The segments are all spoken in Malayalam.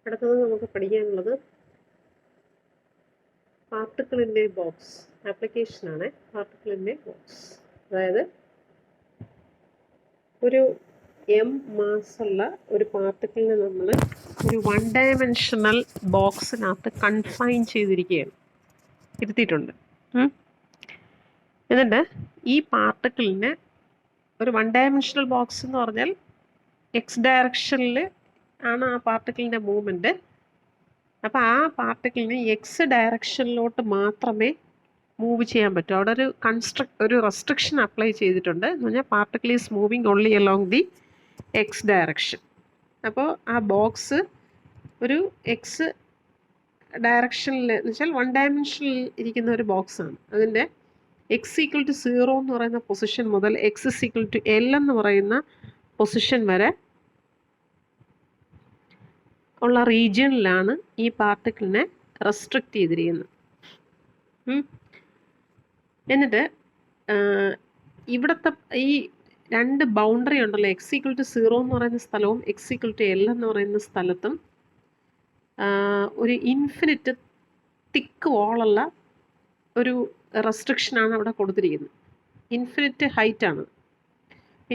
അടുത്തത് നമുക്ക് പഠിക്കാനുള്ളത് പാർട്ടിക്കിളിൻ്റെ ബോക്സ് ആപ്ലിക്കേഷനാണ്. പാർട്ടിക്കിളിൻ്റെ ബോക്സ് അതായത് ഒരു എം മാസുള്ള ഒരു പാർട്ടിക്കിളിനെ നമ്മൾ ഒരു 1 ഡയമെൻഷണൽ ബോക്സിനകത്ത് കൺഫൈൻ ചെയ്തിരിക്കുകയാണ്, ഇരുത്തിയിട്ടുണ്ട്. എന്നിട്ട് ഈ പാർട്ടിക്കിളിന് ഒരു 1 ഡയമെൻഷണൽ ബോക്സ് എന്ന് പറഞ്ഞാൽ എക്സ് ഡയറക്ഷനിൽ ആണ് ആ പാർട്ടിക്കിളിൻ്റെ മൂവ്മെൻറ്റ്. അപ്പോൾ ആ പാർട്ടിക്കിളിന് എക്സ് ഡയറക്ഷനിലോട്ട് മാത്രമേ മൂവ് ചെയ്യാൻ പറ്റും. അവിടെ ഒരു റെസ്ട്രിക്ഷൻ അപ്ലൈ ചെയ്തിട്ടുണ്ട് എന്ന് പറഞ്ഞാൽ particle is moving only along the x direction. അപ്പോൾ ആ ബോക്സ് ഒരു എക്സ് ഡയറക്ഷനിൽ എന്ന് വെച്ചാൽ 1 ഡയമെൻഷനിൽ ഇരിക്കുന്ന ഒരു ബോക്സാണ്. അതിൻ്റെ എക്സ് ഈക്വൽ ടു 0 എന്ന് പറയുന്ന പൊസിഷൻ മുതൽ എക്സ് ഈക്വൽ ടു എൽ എന്ന് പറയുന്ന പൊസിഷൻ വരെ ഉള്ള റീജിയനിലാണ് ഈ പാർട്ടിക്കിളിനെ റെസ്ട്രിക്റ്റ് ചെയ്തിരിക്കുന്നത്. എന്നിട്ട് ഇവിടുത്തെ ഈ 2 ബൗണ്ടറി ഉണ്ടല്ലോ, എക്സ് ഈക്വൽ ടു 0 എന്ന് പറയുന്ന സ്ഥലവും എക്സ് ഈക്വൽ ടു എൽ എന്ന് പറയുന്ന സ്ഥലത്തും ഒരു ഇൻഫിനിറ്റ് തിക്ക് വോളുള്ള ഒരു റെസ്ട്രിക്ഷനാണ് അവിടെ കൊടുത്തിരിക്കുന്നത്. ഇൻഫിനിറ്റ് ഹൈറ്റാണ്.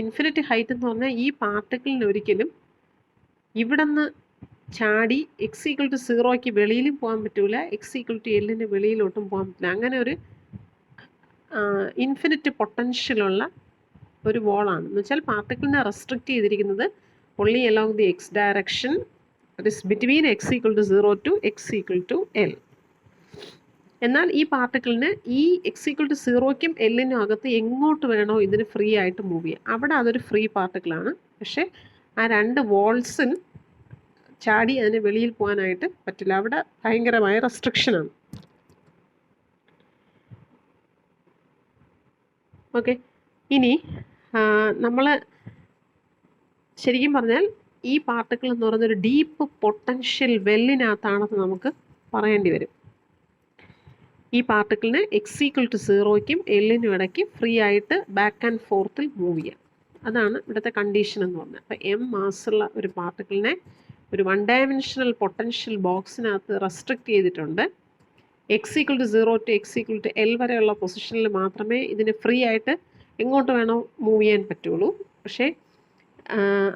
ഇൻഫിനിറ്റ് ഹൈറ്റ് എന്ന് പറഞ്ഞാൽ ഈ പാർട്ടിക്കിളിന് ഒരിക്കലും ഇവിടെ നിന്ന് ചാടി എക്സ് ഈക്വൽ ടു 0ക്ക് വെളിയിലും പോകാൻ പറ്റൂല, എക്സ് ഈക്വൽ ടു എല്ലിന് വെളിയിലോട്ടും പോകാൻ പറ്റില്ല. അങ്ങനെ ഒരു ഇൻഫിനിറ്റ് പൊട്ടൻഷ്യലുള്ള ഒരു വോളാണ്. എന്ന് വെച്ചാൽ പാർട്ടിക്കിളിനെ റെസ്ട്രിക്റ്റ് ചെയ്തിരിക്കുന്നത് only along the x direction, that is between x equal to 0 to x equal to l. എന്നാൽ ഈ പാർട്ടിക്കിളിന് ഈ എക്സ് ഈക്വൽ ടു 0ക്കും എല്ലിനും അകത്ത് എങ്ങോട്ട് വേണോ ഇതിന് ഫ്രീ ആയിട്ട് മൂവ് ചെയ്യാം. അവിടെ അതൊരു ഫ്രീ പാർട്ടിക്കിളാണ്. പക്ഷേ ആ 2 വോൾസിന് ചാടി അതിന് വെളിയിൽ പോകാനായിട്ട് പറ്റില്ല. അവിടെ ഭയങ്കരമായ റെസ്ട്രിക്ഷനാണ്. ഓക്കെ, ഇനി നമ്മൾ ശരിക്കും പറഞ്ഞാൽ ഈ പാർട്ടിക്കിൾ എന്ന് പറയുന്ന ഒരു ഡീപ്പ് പൊട്ടൻഷ്യൽ വെല്ലിനകത്താണെന്ന് നമുക്ക് പറയേണ്ടി വരും. ഈ പാർട്ടിക്കിളിന് എക്സ് ഈക്വൽ ടു 0ക്കും എല്ലിനും ഇടയ്ക്ക് ഫ്രീ ആയിട്ട് ബാക്ക് ആൻഡ് ഫോർത്തിൽ മൂവ് ചെയ്യാം. അതാണ് ഇവിടുത്തെ കണ്ടീഷൻ എന്ന് പറഞ്ഞത്. അപ്പോൾ എം മാസുള്ള ഒരു പാർട്ടിക്കിളിനെ ഒരു 1 ഡയമെൻഷണൽ പൊട്ടൻഷ്യൽ ബോക്സിനകത്ത് റെസ്ട്രിക്റ്റ് ചെയ്തിട്ടുണ്ട്. X equal to 0 to x equal to l വരെയുള്ള പൊസിഷനിൽ മാത്രമേ ഇതിന് ഫ്രീ ആയിട്ട് എങ്ങോട്ട് വേണോ മൂവ് ചെയ്യാൻ പറ്റുള്ളൂ. പക്ഷേ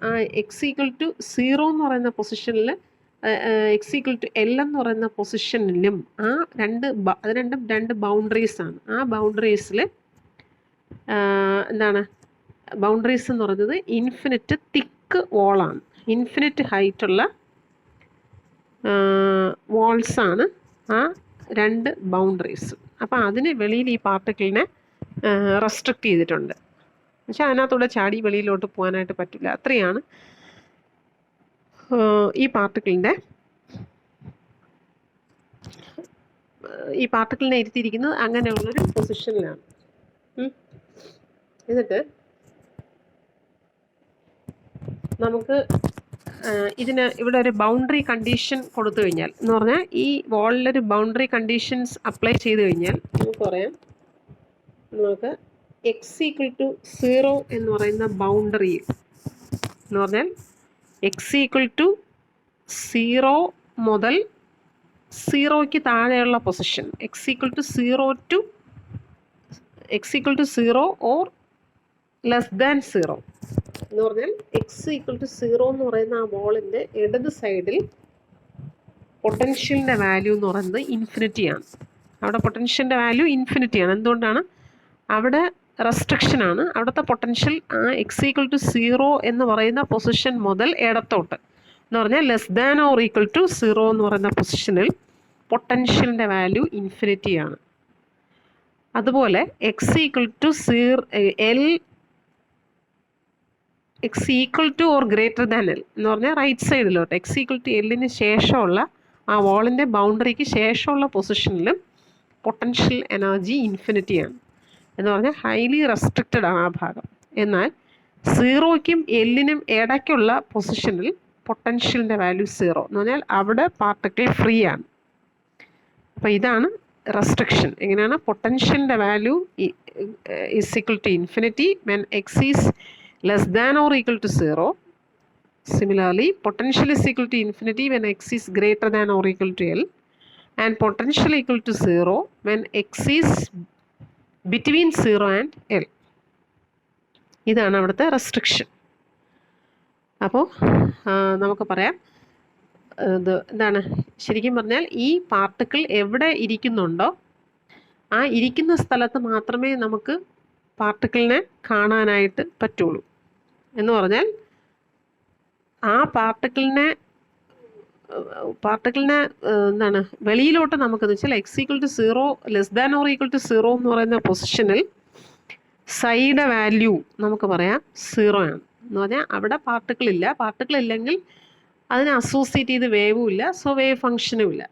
ആ എക്സ് ഈക്വൽ ടു 0 എന്ന് പറയുന്ന പൊസിഷനിൽ എക്സ് ഈക്വൽ ടു എൽ എന്ന് പറയുന്ന പൊസിഷനിലും അത് രണ്ടും 2 ബൗണ്ടറീസാണ്. ആ ബൗണ്ടറീസിൽ എന്താണ് ബൗണ്ടറീസ് എന്ന് പറയുന്നത് ഇൻഫിനിറ്റ് തിക്ക് വോളാണ്. ഇൻഫിനിറ്റ് ഹൈറ്റുള്ള വാൾസാണ് ആ 2 ബൗണ്ടറീസ്. അപ്പോൾ അതിന് വെളിയിൽ ഈ പാർട്ടിക്കിളിനെ റെസ്ട്രിക്റ്റ് ചെയ്തിട്ടുണ്ട്. പക്ഷേ അതിനകത്തൂടെ ചാടി വെളിയിലോട്ട് പോകാനായിട്ട് പറ്റില്ല. അത്രയാണ് ഈ പാർട്ടിക്കിളിനെ ഇരുത്തിയിരിക്കുന്നത്. അങ്ങനെയുള്ളൊരു പൊസിഷനിലാണ്. എന്നിട്ട് നമുക്ക് ഇതിന് ഇവിടെ ഒരു ബൗണ്ടറി കണ്ടീഷൻ കൊടുത്തു കഴിഞ്ഞാൽ എന്ന് പറഞ്ഞാൽ ഈ വാളിലൊരു ബൗണ്ടറി കണ്ടീഷൻസ് അപ്ലൈ ചെയ്ത് കഴിഞ്ഞാൽ നമുക്ക് പറയാം, നമുക്ക് എക്സ് ഈക്വൽ ടു 0 എന്ന് പറയുന്ന ബൗണ്ടറി എന്ന് പറഞ്ഞാൽ എക്സ് ഈക്വൽ ടു 0 മുതൽ 0ക്ക് താഴെയുള്ള position, x equal to 0 or less than 0 എന്ന് പറഞ്ഞാൽ എക്സ് ഈക്വൽ ടു 0 എന്ന് പറയുന്ന ആ ബോളിൻ്റെ ഇടത് സൈഡിൽ പൊട്ടൻഷ്യലിൻ്റെ വാല്യൂ എന്ന് പറയുന്നത് ഇൻഫിനിറ്റിയാണ്. അവിടെ പൊട്ടൻഷ്യലിൻ്റെ വാല്യൂ ഇൻഫിനിറ്റിയാണ്. എന്തുകൊണ്ടാണ്? അവിടെ റെസ്ട്രിക്ഷനാണ്. അവിടുത്തെ പൊട്ടൻഷ്യൽ ആ എക്സ് ഈക്വൽ ടു 0 എന്ന് പറയുന്ന പൊസിഷൻ മുതൽ ഇടത്തോട്ട് എന്ന് പറഞ്ഞാൽ less than or equal to 0 എന്ന് പറയുന്ന പൊസിഷനിൽ പൊട്ടൻഷ്യലിൻ്റെ വാല്യൂ ഇൻഫിനിറ്റിയാണ്. അതുപോലെ x equal to l x equal to or greater than l എന്ന് പറഞ്ഞാൽ റൈറ്റ് സൈഡിലോട്ട് എക്സ് ഈക്വൽ ടു എല്ലിന് ശേഷമുള്ള ആ വാളിൻ്റെ ബൗണ്ടറിക്ക് ശേഷമുള്ള പൊസിഷനിലും പൊട്ടൻഷ്യൽ എനർജി ഇൻഫിനിറ്റിയാണ്. എന്ന് പറഞ്ഞാൽ ഹൈലി റെസ്ട്രിക്റ്റഡ് ആണ് ആ ഭാഗം. എന്നാൽ 0ക്കും എല്ലിനും ഇടയ്ക്കുള്ള പൊസിഷനിൽ പൊട്ടൻഷ്യലിൻ്റെ വാല്യൂ 0 എന്ന് പറഞ്ഞാൽ അവിടെ പാർട്ടിക്കിൾ ഫ്രീ ആണ്. അപ്പോൾ ഇതാണ് റെസ്ട്രിക്ഷൻ. എങ്ങനെയാണ്? പൊട്ടൻഷ്യലിൻ്റെ value is equal to infinity when x is less than or equal to 0 Similarly, potential is equal to infinity when x is greater than or equal to L, and potential equal to 0 when x is between 0 and L. ഇതാണ് അവിടുത്തെ റെസ്ട്രിക്ഷൻ. അപ്പോൾ നമുക്ക് പറയാം ഇത് എന്താണ് ശരിക്കും പറഞ്ഞാൽ ഈ പാർട്ടിക്കിൾ എവിടെ ഇരിക്കുന്നുണ്ടോ ആ ഇരിക്കുന്ന സ്ഥലത്ത് മാത്രമേ നമുക്ക് പാർട്ടിക്കിളിനെ കാണാനായിട്ട് പറ്റുള്ളൂ. എന്ന് പറഞ്ഞാൽ ആ പാർട്ടിക്കിളിനെ എന്താണ് വെളിയിലോട്ട് നമുക്കെന്ന് വെച്ചാൽ x equal to 0 less than or equal to 0 എന്ന് പറയുന്ന പൊസിഷനിൽ സൈയുടെ വാല്യൂ നമുക്ക് പറയാം 0 ആണ്. എന്ന് പറഞ്ഞാൽ അവിടെ പാർട്ടിക്കിൾ ഇല്ല. പാർട്ടിക്കിൾ ഇല്ലെങ്കിൽ അതിനെ അസോസിയേറ്റ് ചെയ്ത് വേവും ഇല്ല, സോ വേവ് ഫംഗ്ഷനും ഇല്ല.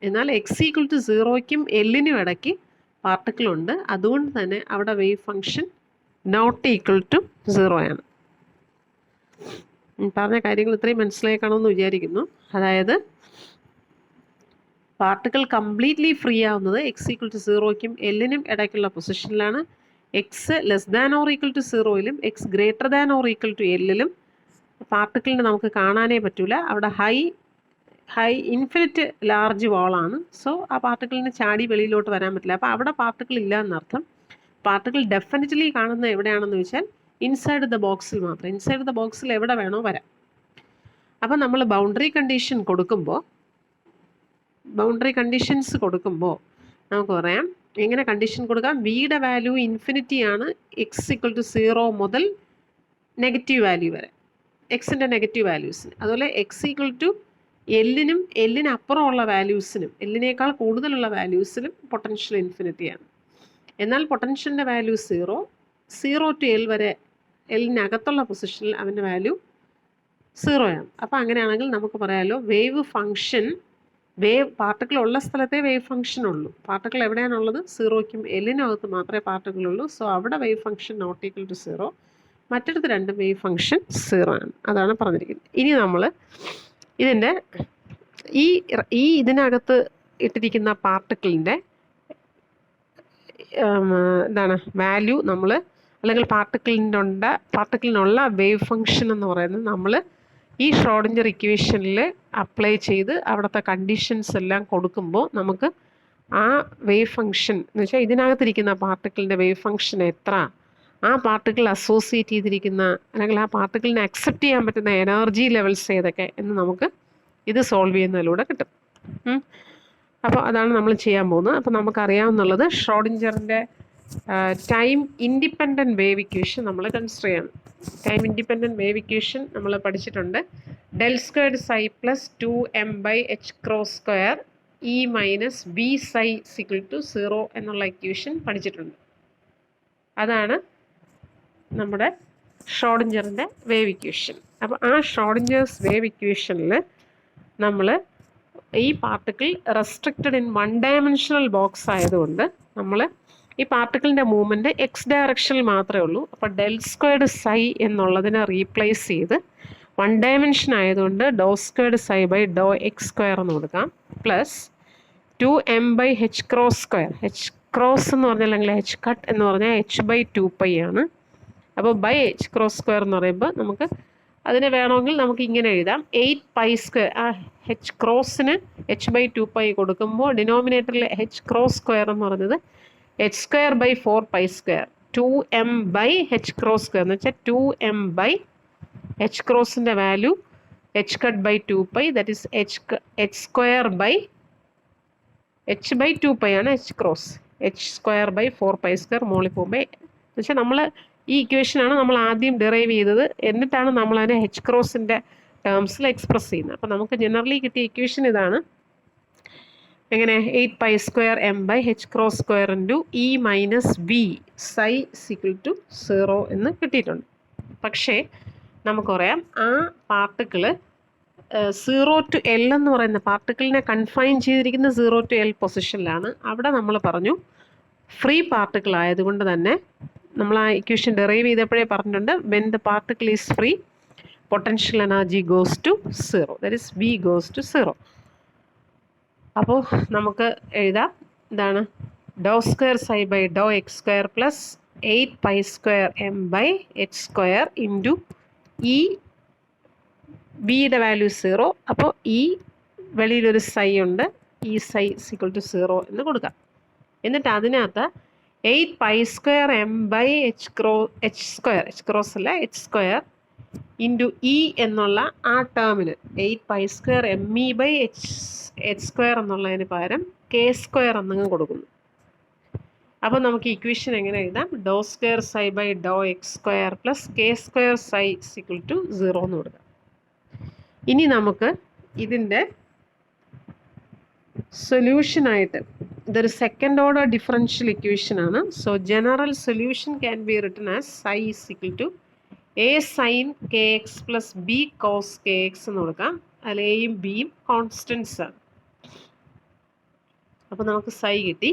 എന്നാൽ എക്സ് ഈക്വൽ ടു 0ക്കും എല്ലിനും ഇടയ്ക്ക് പാർട്ടിക്കിൾ ഉണ്ട്. അതുകൊണ്ട് തന്നെ അവിടെ wave function not equal to 0 ആണ്. പറഞ്ഞ കാര്യങ്ങൾ ഇത്രയും മനസ്സിലായി കാണുമെന്ന് വിചാരിക്കുന്നു. അതായത് പാർട്ടിക്കിൾ കംപ്ലീറ്റ്ലി ഫ്രീ ആവുന്നത് എക്സ് ഈക്വൽ ടു 0ക്കും എല്ലിനും ഇടയ്ക്കുള്ള പൊസിഷനിലാണ്. X less than or equal to 0ലും x greater than or equal to എല്ലിലും പാർട്ടിക്കിളിനെ നമുക്ക് കാണാനേ പറ്റൂല. അവിടെ ഹൈ ഇൻഫിനിറ്റ് ലാർജ് വാളാണ്. സോ ആ പാർട്ടിക്കിളിന് ചാടി വെളിയിലോട്ട് വരാൻ പറ്റില്ല. അപ്പോൾ അവിടെ പാർട്ടിക്കിൾ ഇല്ല എന്നർത്ഥം. പാർട്ടിക്കിൾ ഡെഫിനറ്റ്ലി കാണുന്നത് എവിടെയാണെന്ന് വെച്ചാൽ ഇൻസൈഡ് ദ ബോക്സിൽ മാത്രം. ഇൻസൈഡ് ദ ബോക്സിൽ എവിടെ വേണോ വരാം. അപ്പം നമ്മൾ ബൗണ്ടറി കണ്ടീഷൻസ് കൊടുക്കുമ്പോൾ നമുക്ക് പറയാം എങ്ങനെ കണ്ടീഷൻ കൊടുക്കാം. വിയുടെ വാല്യൂ ഇൻഫിനിറ്റി ആണ് എക്സ് ഈക്വൽ ടു 0 മുതൽ നെഗറ്റീവ് വാല്യൂ വരെ, എക്സിൻ്റെ നെഗറ്റീവ് വാല്യൂസിന്. അതുപോലെ എക്സ് ഈക്വൽ ടു എല്ലിനപ്പുറമുള്ള വാല്യൂസിനും എല്ലിനേക്കാൾ കൂടുതലുള്ള വാല്യൂസിനും പൊട്ടൻഷ്യൽ ഇൻഫിനിറ്റിയാണ്. എന്നാൽ പൊട്ടൻഷ്യലിൻ്റെ വാല്യൂ 0 ടു എൽ വരെ എല്ലിനകത്തുള്ള പൊസിഷനിൽ അവൻ്റെ വാല്യൂ 0 ആണ്. അപ്പോൾ അങ്ങനെയാണെങ്കിൽ നമുക്ക് പറയാമല്ലോ പാർട്ടിക്കിൾ ഉള്ള സ്ഥലത്തെ വേവ് ഫംഗ്ഷൻ ഉള്ളൂ. പാർട്ടിക്കിൾ എവിടെയാണുള്ളത്? 0ക്കും എല്ലിനകത്ത് മാത്രമേ പാർട്ടിക്കിൾ ഉള്ളൂ. സോ അവിടെ wave function not equal to 0, മറ്റിടത്ത് രണ്ടും വേവ് ഫംഗ്ഷൻ 0 ആണ്. അതാണ് പറഞ്ഞിരിക്കുന്നത്. ഇനി നമ്മൾ ഇതിൻ്റെ ഇതിനകത്ത് ഇട്ടിരിക്കുന്ന പാർട്ടിക്കിളിൻ്റെ വാല്യൂ നമ്മൾ അല്ലെങ്കിൽ പാർട്ടിക്കിളിനുള്ള വേവ് ഫംഗ്ഷൻ എന്ന് പറയുന്നത് നമ്മൾ ഈ ഷ്രോഡിഞ്ചർ ഇക്വേഷനിൽ അപ്ലൈ ചെയ്ത് അവിടുത്തെ കണ്ടീഷൻസ് എല്ലാം കൊടുക്കുമ്പോൾ നമുക്ക് ആ വേവ് ഫംഗ്ഷൻ എന്ന് വെച്ചാൽ ഇതിനകത്തിരിക്കുന്ന പാർട്ടിക്കിളിൻ്റെ വേവ് ഫംഗ്ഷൻ എത്ര, ആ പാർട്ടിക്കിൾ അസോസിയേറ്റ് ചെയ്തിരിക്കുന്ന അല്ലെങ്കിൽ ആ പാർട്ടിക്കിളിനെ അക്സെപ്റ്റ് ചെയ്യാൻ പറ്റുന്ന എനർജി ലെവൽസ് ഏതൊക്കെ എന്ന് നമുക്ക് ഇത് സോൾവ് ചെയ്യുന്നതിലൂടെ കിട്ടും. അപ്പോൾ അതാണ് നമ്മൾ ചെയ്യാൻ പോകുന്നത്. അപ്പോൾ നമുക്കറിയാവുന്നുള്ളത് ഷ്രോഡിഞ്ചറിൻ്റെ ടൈം ഇൻഡിപെൻഡൻറ്റ് വേവ് ഇക്വേഷൻ നമ്മൾ കൺസിഡർ ചെയ്യണം. ടൈം ഇൻഡിപെൻഡൻറ്റ് വേവ് ഇക്വേഷൻ നമ്മൾ പഠിച്ചിട്ടുണ്ട്. del squared psi plus 2m by h cross square e minus b psi is equal to 0 എന്നുള്ള ഇക്വേഷൻ പഠിച്ചിട്ടുണ്ട്. അതാണ് നമ്മുടെ ഷ്രോഡിഞ്ചറിൻ്റെ വേവ് ഇക്വേഷൻ. അപ്പോൾ ആ ഷ്രോഡിഞ്ചേഴ്സ് വേവ് ഇക്വേഷനിൽ നമ്മൾ ഈ particle restricted in 1 dimensional box ആയതുകൊണ്ട് നമ്മൾ ഈ പാർട്ടിക്കിളിൻ്റെ മൂവ്മെൻറ്റ് എക്സ് ഡയറക്ഷനിൽ മാത്രമേ ഉള്ളൂ. അപ്പോൾ del squared psi എന്നുള്ളതിനെ റീപ്ലേസ് ചെയ്ത് 1 ഡയമെൻഷൻ ആയതുകൊണ്ട് ഡോ സ്ക്വയർഡ് psi ബൈ ഡോ എക്സ് സ്ക്വയർ എന്ന് കൊടുക്കാം, plus 2m by h cross square. h cross എന്ന് പറഞ്ഞാൽ അല്ലെങ്കിൽ h കട്ട് എന്ന് പറഞ്ഞാൽ h/2π ആണ്. അപ്പോൾ ബൈ h ക്രോസ് സ്ക്വയർ എന്ന് പറയുമ്പോൾ നമുക്ക് അതിനെ വേണമെങ്കിൽ നമുക്ക് ഇങ്ങനെ എഴുതാം 8π². ആ h ക്രോസിന് h/2π കൊടുക്കുമ്പോൾ ഡിനോമിനേറ്ററിൽ h ക്രോസ് സ്ക്വയർ എന്ന് പറയുന്നത് h²/4π². 2m by h cross square എന്ന് വെച്ചാൽ 2m by h ക്രോസിൻ്റെ value h/2π, that is h/2π ആണ് h ക്രോസ്. h²/4π² മോളിൽ പോകുമ്പോൾ എന്ന് വെച്ചാൽ നമ്മൾ ഈ ഇക്വേഷനാണ് നമ്മൾ ആദ്യം ഡിറൈവ് ചെയ്തത്. എന്നിട്ടാണ് നമ്മളതിനെ h ക്രോസിൻ്റെ ടേംസിൽ എക്സ്പ്രസ് ചെയ്യുന്നത്. അപ്പോൾ നമുക്ക് ജനറലി കിട്ടിയ ഇക്വേഷൻ ഇതാണ്. എങ്ങനെ 8π²m by h cross square into e minus b psi equal to 0 എന്ന് കിട്ടിയിട്ടുണ്ട്. പക്ഷേ നമുക്കറിയാം ആ പാർട്ടിക്കിൾ 0 to L എന്ന് പറയുന്ന പാർട്ടിക്കിളിനെ കൺഫൈൻ ചെയ്തിരിക്കുന്ന 0 to L പൊസിഷനിലാണ്. അവിടെ നമ്മൾ പറഞ്ഞു ഫ്രീ പാർട്ടിക്കിൾ ആയതുകൊണ്ട് തന്നെ നമ്മൾ ആ ഇക്വേഷൻ ഡെറൈവ് ചെയ്തപ്പോഴേ പറഞ്ഞിട്ടുണ്ട് when the particle is free potential energy goes to 0, that is V goes to 0. അപ്പോൾ നമുക്ക് എഴുതാം എന്താണ് ഡോ സ്ക്വയർ psi ബൈ ഡോ x square plus 8π²m by h² into വിയുടെ വാല്യൂ 0. അപ്പോൾ ഈ വെളിയിലൊരു സൈ ഉണ്ട്, ഈ സൈ ഈക്വൽ ടു 0 എന്ന് കൊടുക്കാം. എന്നിട്ട് അതിനകത്ത് 8 pi square m by h cross അല്ല എച്ച് സ്ക്വയർ ഇൻറ്റു ഇ എന്നുള്ള ആ ടേമിന് 8 pi square M E by h square എന്നുള്ളതിന് പകരം കെ സ്ക്വയർ എന്നങ്ങ് കൊടുക്കുന്നു. അപ്പോൾ നമുക്ക് ഇക്വേഷൻ എങ്ങനെ എഴുതാം? ഡോ സ്ക്വയർ സൈ ബൈ ഡോ x square plus k square psi equal to 0 എന്ന് കൊടുക്കാം. ഇനി നമുക്ക് ഇതിൻ്റെ സൊല്യൂഷനായിട്ട്, ഇതൊരു സെക്കൻഡ് ഓർഡർ ഡിഫറൻഷ്യൽ ഇക്വേഷൻ ആണ്. So general solution can be written as psi is equal to A sine K X plus B cos K X എന്ന് കൊടുക്കാം. അതിൽ എയും ബിയും കോൺസ്റ്റൻസ് ആണ്. അപ്പോൾ നമുക്ക് സൈ കിട്ടി.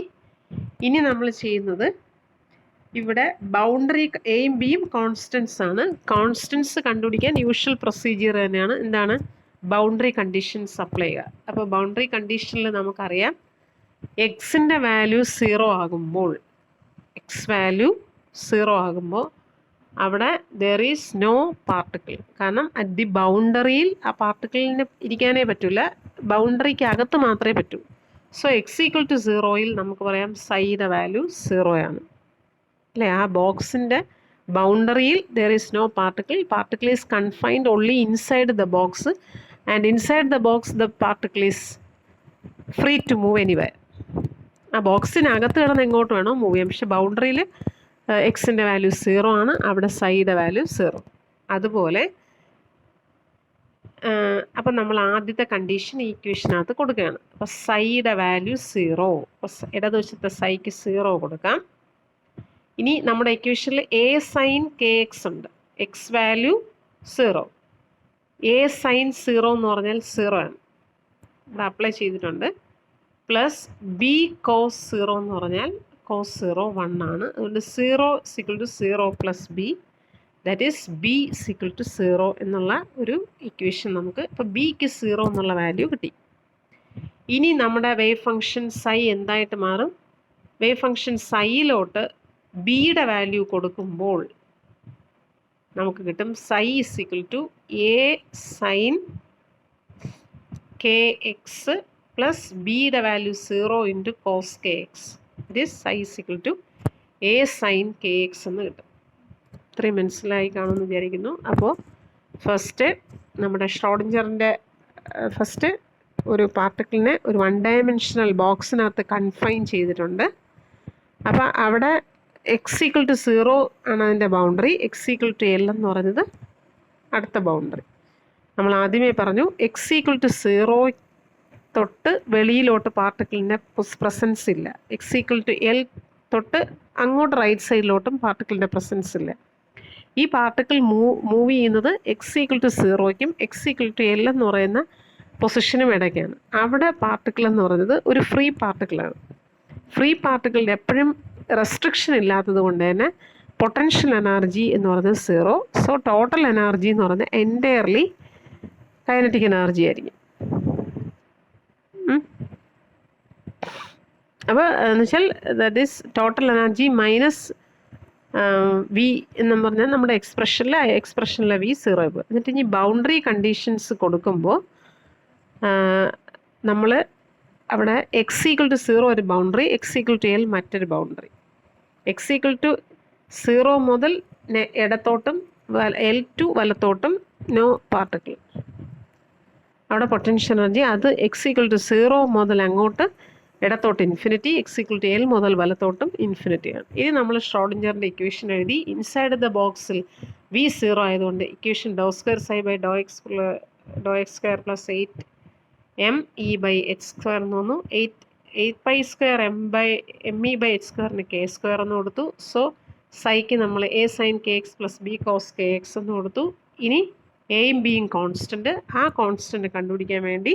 ഇനി നമ്മൾ ചെയ്യുന്നത്, ഇവിടെ ബൗണ്ടറി എയും ബിയും കോൺസ്റ്റൻസ് ആണ്. കോൺസ്റ്റൻസ് കണ്ടുപിടിക്കാൻ യൂഷ്വൽ പ്രൊസീജിയർ തന്നെയാണ്. എന്താണ്? ബൗണ്ടറി കണ്ടീഷൻസ് അപ്ലൈ ചെയ്യുക. അപ്പോൾ ബൗണ്ടറി കണ്ടീഷനിൽ നമുക്കറിയാം എക്സിൻ്റെ വാല്യൂ 0 ആകുമ്പോൾ, എക്സ് വാല്യൂ 0 ആകുമ്പോൾ അവിടെ ദർ ഈസ് നോ പാർട്ടിക്കിൾ. കാരണം അറ്റ് ദി ബൗണ്ടറിയിൽ ആ പാർട്ടിക്കിളിന് ഇരിക്കാനേ പറ്റില്ല, ബൗണ്ടറിക്ക് അകത്ത് മാത്രമേ പറ്റൂ. സോ എക്സ് ഈക്വൽ ടു 0യിൽ നമുക്ക് പറയാം സൈയുടെ വാല്യൂ 0 ആണ് അല്ലേ. ആ ബോക്സിൻ്റെ ബൗണ്ടറിയിൽ there is no particle. Particle is confined only inside the box and inside the box the particle is free to move anywhere. ആ ബോക്സിനകത്ത് കിടന്ന് എങ്ങോട്ട് വേണോ മൂവ് ചെയ്യാം. പക്ഷെ ബൗണ്ടറിയിൽ എക്സിൻ്റെ വാല്യൂ 0 ആണ്, അവിടെ സൈയുടെ വാല്യൂ 0. അതുപോലെ അപ്പം നമ്മൾ ആദ്യത്തെ കണ്ടീഷൻ ഈ ഇക്വേഷനകത്ത് കൊടുക്കുകയാണ്. അപ്പോൾ സൈയുടെ വാല്യൂ 0, ഇടതുവശത്തെ സൈക്ക് 0 കൊടുക്കാം. ഇനി നമ്മുടെ ഇക്വേഷനിൽ എ സൈൻ കെ എക്സ് ഉണ്ട്, എക്സ് വാല്യൂ 0. എ സൈൻ 0 എന്ന് പറഞ്ഞാൽ 0 ആണ്, ഇവിടെ അപ്ലൈ ചെയ്തിട്ടുണ്ട്. പ്ലസ് ബി കോസ് 0 എന്ന് പറഞ്ഞാൽ കോസ് 0 1 ആണ്. അതുകൊണ്ട് 0 equal to 0 plus b, that is b equal to 0 എന്നുള്ള ഒരു ഇക്വേഷൻ നമുക്ക് ഇപ്പോൾ ബിക്ക് 0 എന്നുള്ള വാല്യൂ കിട്ടി. ഇനി നമ്മുടെ വേവ് ഫംഗ്ഷൻ സൈ എന്തായിട്ട് മാറും? വേവ് ഫംഗ്ഷൻ സൈയിലോട്ട് ബിയുടെ വാല്യൂ കൊടുക്കുമ്പോൾ നമുക്ക് കിട്ടും psi equal to A sine K X plus ബിയുടെ value 0 into cos K x. It is psi equal to A sine K X എന്ന് കിട്ടും. ഇത്രയും മനസ്സിലായി കാണുമെന്ന് വിചാരിക്കുന്നു. അപ്പോൾ ഫസ്റ്റ് നമ്മുടെ ഷ്രോഡിഞ്ചറിൻ്റെ ഫസ്റ്റ് ഒരു പാർട്ടിക്കിളിനെ ഒരു 1 ഡയമെൻഷണൽ ബോക്സിനകത്ത് കൺഫൈൻ ചെയ്തിട്ടുണ്ട്. അപ്പോൾ അവിടെ എക്സ് ഈക്വൽ ടു 0 ആണ് അതിൻ്റെ boundary, x equal to l എന്ന് പറയുന്നത് അടുത്ത ബൗണ്ടറി. നമ്മൾ ആദ്യമേ പറഞ്ഞു എക്സ് ഈക്വൽ ടു 0 തൊട്ട് വെളിയിലോട്ട് പാർട്ടിക്കിളിൻ്റെ പ്രസൻസ് ഇല്ല, എക്സ് ഈക്വൽ ടു എൽ തൊട്ട് അങ്ങോട്ട് റൈറ്റ് സൈഡിലോട്ടും പാർട്ടിക്കിളിൻ്റെ പ്രസൻസ് ഇല്ല. ഈ പാർട്ടിക്കിൾ മൂവ് ചെയ്യുന്നത് എക്സ് ഈക്വൽ ടു 0ക്കും എക്സ് ഈക്വൽ ടു എൽ എന്ന് പറയുന്ന പൊസിഷനും ഇടയ്ക്കാണ്. അവിടെ പാർട്ടിക്കിൾ എന്ന് പറയുന്നത് ഒരു ഫ്രീ പാർട്ടിക്കിളാണ്. ഫ്രീ പാർട്ടിക്കിളിൻ്റെ എപ്പോഴും റെസ്ട്രിക്ഷൻ ഇല്ലാത്തത് കൊണ്ട് തന്നെ പൊട്ടൻഷ്യൽ എനർജി എന്ന് പറയുന്നത് 0. സോ ടോട്ടൽ എനർജി എന്ന് പറയുന്നത് എൻറ്റയർലി കൈനറ്റിക് എനർജി ആയിരിക്കും. അപ്പോൾ എന്ന് വെച്ചാൽ that is total energy minus v എന്ന് പറഞ്ഞാൽ നമ്മുടെ എക്സ്പ്രഷനിലെ വി 0 പോകും. എന്നിട്ട് ഇനി ബൗണ്ടറി കണ്ടീഷൻസ് കൊടുക്കുമ്പോൾ നമ്മൾ അവിടെ എക്സ് ഈക്വൽ ടു 0 ഒരു boundary, x equal to l മറ്റൊരു ബൗണ്ടറി. എക്സ് ഈക്വൽ ടു 0 മുതൽ ഇടത്തോട്ടും എൽ ടു വലത്തോട്ടും നോ പാർട്ടിക്കിൾ. അവിടെ പൊട്ടൻഷ്യൽ എനർജി അത് എക്സ് ഈക്വൽ ടു 0 മുതൽ അങ്ങോട്ട് ഇടത്തോട്ട് infinity, x equal to l മുതൽ വലത്തോട്ടും ഇൻഫിനിറ്റിയാണ്. ഇനി നമ്മൾ ഷ്രോഡിഞ്ചറിൻ്റെ ഇക്വേഷൻ എഴുതി. ഇൻസൈഡ് ദ ബോക്സിൽ വി 0 ആയതുകൊണ്ട് ഇക്വേഷൻ ഡോ സ്ക്വയർ സൈ ബൈ ഡോ x square plus 8 m E by h square എന്ന് വന്നു. 8 pi square M E by H സ്ക്വയറിന് കെ സ്ക്വയർ എന്ന് കൊടുത്തു. സോ സൈക്ക് നമ്മൾ A sine K X plus B cos K X എന്ന് കൊടുത്തു. ഇനി എയും ബിയും കോൺസ്റ്റൻറ്റ്, ആ കോൺസ്റ്റൻറ്റ് കണ്ടുപിടിക്കാൻ വേണ്ടി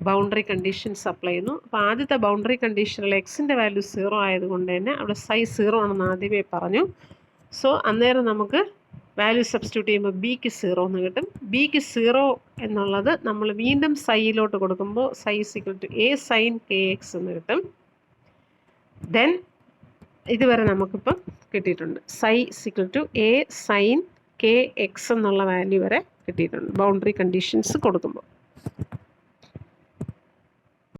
ബൗണ്ടറി കണ്ടീഷൻസ് അപ്ലൈ ചെയ്യുന്നു. അപ്പോൾ ആദ്യത്തെ ബൗണ്ടറി കണ്ടീഷനിൽ എക്സിൻ്റെ വാല്യൂ 0 ആയതുകൊണ്ട് തന്നെ അവിടെ സൈ 0 ആണെന്ന് ആദ്യമേ പറഞ്ഞു. സോ അന്നേരം നമുക്ക് വാല്യൂ സബ്സ്റ്റിറ്റ്യൂട്ട് ചെയ്യുമ്പോൾ ബിക്ക് 0 എന്ന് കിട്ടും. ബിക്ക് 0 എന്നുള്ളത് നമ്മൾ വീണ്ടും സൈയിലോട്ട് കൊടുക്കുമ്പോൾ psi equal to A sine K X എന്ന് കിട്ടും. ദെൻ ഇതുവരെ നമുക്കിപ്പം കിട്ടിയിട്ടുണ്ട് psi equal to A sine K X എന്നുള്ള വാല്യൂ വരെ കിട്ടിയിട്ടുണ്ട് ബൗണ്ടറി കണ്ടീഷൻസ് കൊടുക്കുമ്പോൾ.